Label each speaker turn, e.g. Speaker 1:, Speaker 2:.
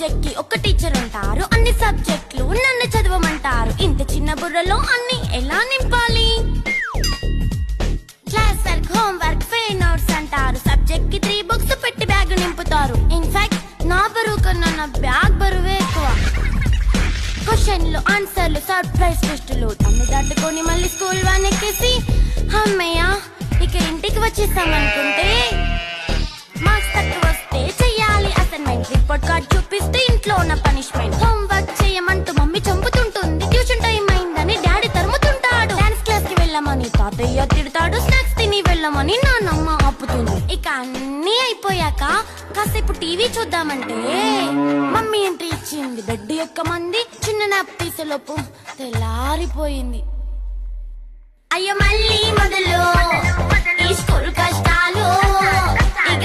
Speaker 1: Subject కి ఒక teacher ఉంటారు, అన్ని సబ్జెక్టులు నన్ను చదవమంటారు. ఇంత చిన్న బుర్రలో అన్ని ఎలా నింపాలి? Class work, home work, fair notes అంటారు. సబ్జెక్ట్ కి 3 బుక్స్ పెట్టి బ్యాగ్ నింపుతారు. ఇన్ఫాక్ట్ నా బరువు కన్నా నా బ్యాగ్ బరువే ఎక్కువ. క్వశ్చన్లు, ఆన్సర్లు, సర్ప్రైజ్ టెస్టులు తమ్మి దాటుకొని మళ్ళీ స్కూల్ వాన్ ఎక్కేసి అమ్మయ్య ఇక ఇంటికి వచ్చేసామనుకుంటే మార్క్స్ తక్కువ వస్తే చెయ్యాలి అసైన్మెంట్. రిపోర్ట్ కార్డ్ చూపిస్తే ఇంట్లో ఉన్న పనిష్మెంట్. హోమ్ వర్క్ చేయమంటూ మమ్మీ చంపుతుంటుంది. ట్యూషన్ టైం అయిందని డాడీ తరుముతుంటాడు. డాన్స్ క్లాస్ కి వెళ్ళమని తాతయ్య తిడతాడు. స్నాక్స్ తిని వెళ్ళమని నాన్నమ్మ ఆపుతుంది. ఇక అన్నీ అయిపోయాక కాసేపు టీవీ చూద్దామంటే మమ్మీ ఎంట్రీ ఇచ్చింది. బెడ్ యొక్క మంది చిన్న నాప్ తీసేలోపు తెల్లారిపోయింది. అయ్యో మళ్ళీ మొదలు ఈ స్కూల్ కష్టాలు. ఇక